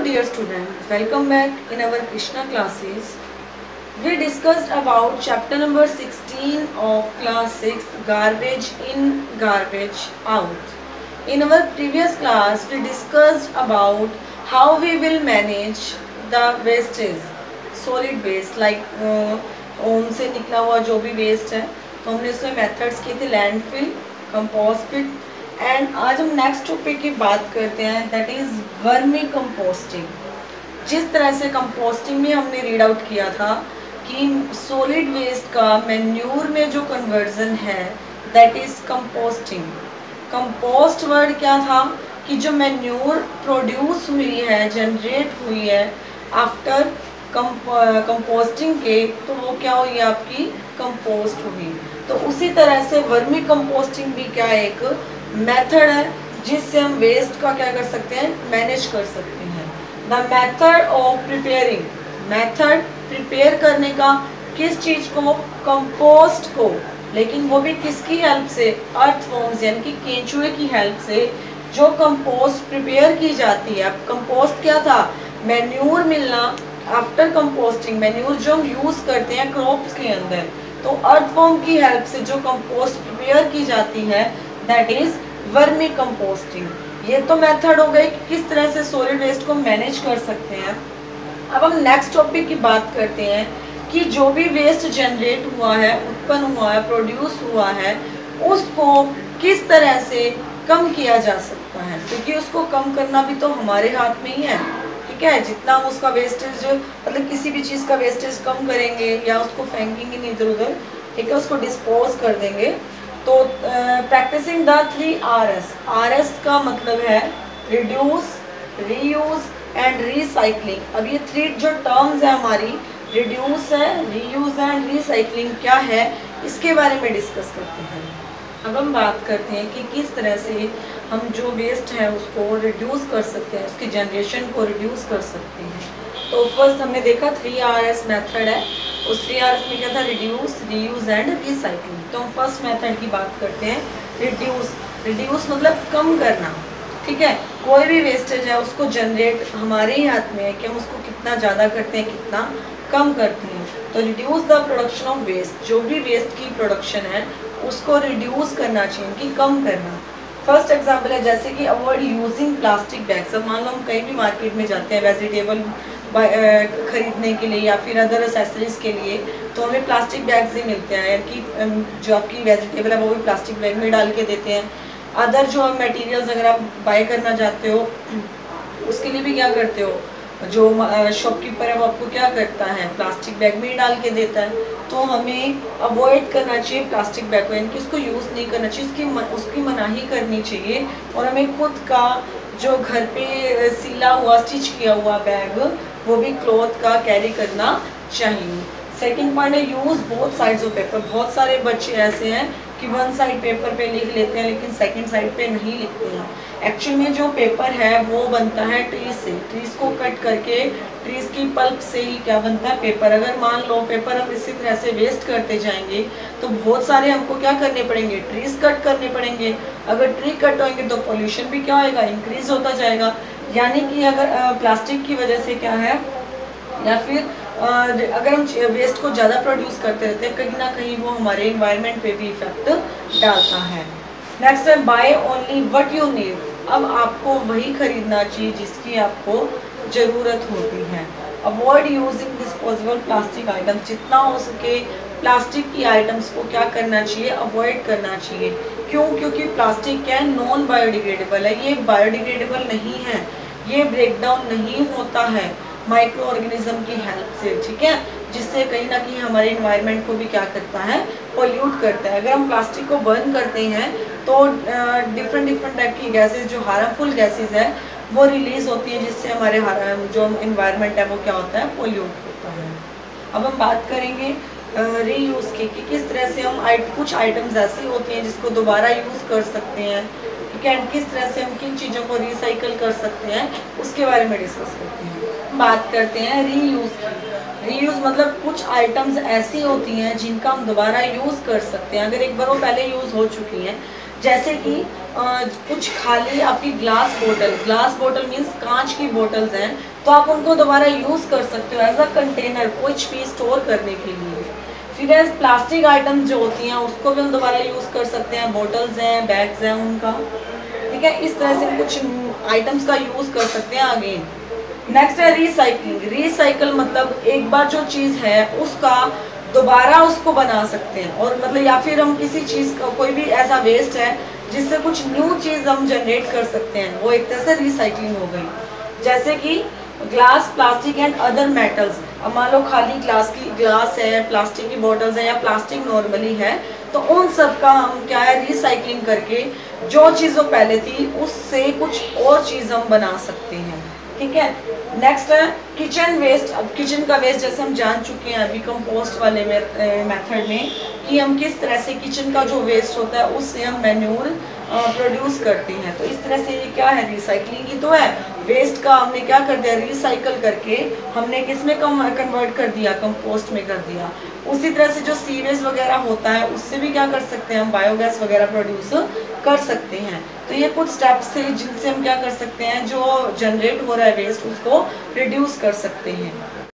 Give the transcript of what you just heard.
dear students, welcome back in our Krishna classes. We discussed about chapter number 16 of class 6, garbage in, garbage out. In our previous class, we discussed about how we will manage the wastage, solid waste like उनसे निकला हुआ जो भी waste है, तो हमने उसमें methods किए थे लैंडफिल, कंपोस्ट पिट एंड आज हम नेक्स्ट टॉपिक की बात करते हैं दैट इज़ वर्मी कंपोस्टिंग। जिस तरह से कंपोस्टिंग में हमने रीड आउट किया था कि सॉलिड वेस्ट का मैन्यूर में जो कन्वर्जन है that is composting. Compost word क्या था कि जो मैन्यूर प्रोड्यूस हुई है, जनरेट हुई है आफ्टर कंपोस्टिंग के, तो वो क्या हुई आपकी कंपोस्ट हुई। तो उसी तरह से वर्मी कंपोस्टिंग भी क्या एक मेथड है जिससे हम वेस्ट का क्या कर सकते हैं, मैनेज कर सकते हैं। The method of preparing, method prepare करने का किस चीज़ को, कंपोस्ट को, लेकिन वो भी किसकी हेल्प से, अर्थवॉर्म्स यानी कि केंचुए की हेल्प से जो कंपोस्ट प्रिपेयर की जाती है। अब कंपोस्ट क्या था, मैन्यूर मिलना आफ्टर कंपोस्टिंग, मैन्यूर जो हम यूज़ करते हैं क्रॉप्स के अंदर, तो अर्थवॉर्म की हेल्प से जो कंपोस्ट प्रिपेयर की जाती है दैट इज वर्मी कंपोस्टिंग। ये तो मेथड हो गई कि किस तरह से सॉलिड वेस्ट को मैनेज कर सकते हैं। अब हम नेक्स्ट टॉपिक की बात करते हैं कि जो भी वेस्ट जनरेट हुआ है, उत्पन्न हुआ है, प्रोड्यूस हुआ है, उसको किस तरह से कम किया जा सकता है, क्योंकि उसको कम करना भी तो हमारे हाथ में ही है। ठीक है, जितना हम उसका वेस्टेज, मतलब किसी भी चीज़ का वेस्टेज कम करेंगे या उसको फेंकेंगे नहीं इधर उधर, ठीक है, उसको डिस्पोज कर देंगे। तो प्रैक्टिसिंग द 3 Rs, RS का मतलब है रिड्यूस, रीयूज एंड रिसाइकलिंग। अब ये 3 जो टर्म्स है हमारी, रिड्यूस है, रीयूज एंड रिसाइकलिंग क्या है, इसके बारे में डिस्कस करते हैं। अब हम बात करते हैं कि किस तरह से हम जो वेस्ट है उसको रिड्यूस कर सकते हैं, उसकी जनरेशन को रिड्यूस कर सकते हैं। तो फर्स्ट हमने देखा 3 Rs मेथड है, उस 3 Rs में क्या था, रिड्यूस, रीयूज एंड रिसाइकलिंग। तो हम फर्स्ट मेथड की बात करते हैं, रिड्यूस। रिड्यूस मतलब कम करना। ठीक है, कोई भी वेस्टेज है उसको जनरेट हमारे ही हाथ में है कि हम उसको कितना ज़्यादा करते हैं, कितना कम करते हैं। तो reduce the production of waste, जो भी वेस्ट की प्रोडक्शन है उसको रिड्यूस करना चाहिए, कि कम करना। फर्स्ट एग्जांपल है जैसे कि अवॉइड यूजिंग प्लास्टिक बैग्स। अब मान लो हम कहीं भी मार्केट में जाते हैं वेजिटेबल खरीदने के लिए या फिर अदर एसेसरीज के लिए, तो हमें प्लास्टिक बैग्स ही मिलते हैं, कि जो आपकी वेजिटेबल है वो भी प्लास्टिक बैग में डाल के देते हैं। अदर जो मटेरियल्स अगर आप बाय करना चाहते हो उसके लिए भी क्या करते हो, जो शॉपकीपर है वो आपको क्या करता है, प्लास्टिक बैग में ही डाल के देता है। तो हमें अवॉइड करना चाहिए प्लास्टिक बैग को, यानी कि उसको यूज़ नहीं करना चाहिए, उसकी मनाही करनी चाहिए। और हमें खुद का जो घर पे सिला हुआ, स्टिच किया हुआ बैग, वो भी क्लॉथ का कैरी करना चाहिए। सेकंड पॉइंट है use both sides of paper. बहुत सारे बच्चे ऐसे हैं कि वन साइड पेपर पे लिख लेते हैं लेकिन सेकंड साइड पे नहीं लिखते हैं। एक्चुअल में जो पेपर है वो बनता है ट्रीज से, ट्रीज को कट करके, ट्रीज की पल्प से ही क्या बनता है, पेपर। अगर मान लो पेपर हम इसी तरह से वेस्ट करते जाएंगे तो बहुत सारे हमको क्या करने पड़ेंगे, ट्रीज कट करने पड़ेंगे। अगर ट्री कट होंगे तो पॉल्यूशन भी क्या होएगा, इंक्रीज होता जाएगा। यानी कि अगर प्लास्टिक की वजह से क्या है, या फिर अगर हम वेस्ट को ज़्यादा प्रोड्यूस करते रहते हैं, कहीं ना कहीं वो हमारे इन्वायरमेंट पे भी इफेक्ट डालता है। नेक्स्ट है buy only what you need. अब आपको वही खरीदना चाहिए जिसकी आपको ज़रूरत होती है। Avoid using disposable plastic items, जितना हो सके प्लास्टिक की आइटम्स को क्या करना चाहिए, अवॉइड करना चाहिए। क्यों, क्योंकि प्लास्टिक क्या है, नॉन बायोडिग्रेडेबल है, ये बायोडिग्रेडेबल नहीं है, ये ब्रेक डाउन नहीं होता है माइक्रो ऑर्गेनिज्म की हेल्प से। ठीक है, जिससे कहीं ना कहीं हमारे इन्वायरमेंट को भी क्या करता है, पोल्यूट करता है। अगर हम प्लास्टिक को बर्न करते हैं तो डिफरेंट टाइप की गैसेस, जो हार्मफुल गैसेस है वो रिलीज होती है, जिससे हमारे जो इन्वायरमेंट है वो क्या होता है, पोल्यूट होता है। अब हम बात करेंगे रीयूज़ की, कि किस तरह से हम कुछ आइटम्स ऐसी होती हैं जिसको दोबारा यूज़ कर सकते हैं, ठीक है, किस तरह से हम किन चीज़ों को रिसाइकल कर सकते हैं, उसके बारे में डिस्कस करते हैं। बात करते हैं रीयूज़ की। रीयूज़ मतलब कुछ आइटम्स ऐसी होती हैं जिनका हम दोबारा यूज़ कर सकते हैं, अगर एक बार वो पहले यूज़ हो चुकी हैं। जैसे कि कुछ खाली आपकी ग्लास बोतल मीन्स कांच की बोतल्स हैं, तो आप उनको दोबारा यूज़ कर सकते हो एज अ कंटेनर कुछ भी स्टोर करने के लिए। फिर एज प्लास्टिक आइटम्स जो होती हैं उसको भी हम दोबारा यूज़ कर सकते हैं, बोटल्स हैं, बैग्स हैं उनका, ठीक है। इस तरह से कुछ आइटम्स का यूज़ कर सकते हैं अगेन। नेक्स्ट है रिसाइकलिंग। रिसाइकल मतलब एक बार जो चीज़ है उसका दोबारा उसको बना सकते हैं, और मतलब या फिर हम किसी चीज़ का कोई भी ऐसा वेस्ट है जिससे कुछ न्यू चीज़ हम जनरेट कर सकते हैं, वो एक तरह से रिसाइकलिंग हो गई। जैसे कि glass, plastic and other metals. अब मान लो खाली ग्लास है, प्लास्टिक की बॉटल्स है या प्लास्टिक नॉर्मली है, तो उन सब का हम क्या है रिसाइकलिंग करके जो चीज़ वो पहले थी उससे कुछ और चीज़ हम बना सकते हैं, ठीक है। नेक्स्ट है किचन वेस्ट। अब किचन का वेस्ट जैसे हम जान चुके हैं अभी कंपोस्ट वाले मेथड में कि हम किस तरह से किचन का जो वेस्ट होता है उससे हम मैन्यूर प्रोड्यूस करते हैं। तो इस तरह से ये क्या है, रिसाइकलिंग ही तो है। वेस्ट का हमने क्या कर दिया, रिसाइकल करके हमने किस में कन्वर्ट कर दिया, कंपोस्ट में कर दिया। उसी तरह से जो सीवेज वगैरह होता है उससे भी क्या कर सकते हैं हम, बायोगैस वगैरह प्रोड्यूस कर सकते हैं। तो ये कुछ स्टेप्स थे जिनसे हम क्या कर सकते हैं, जो जनरेट हो रहा है वेस्ट उसको रिड्यूस कर सकते हैं।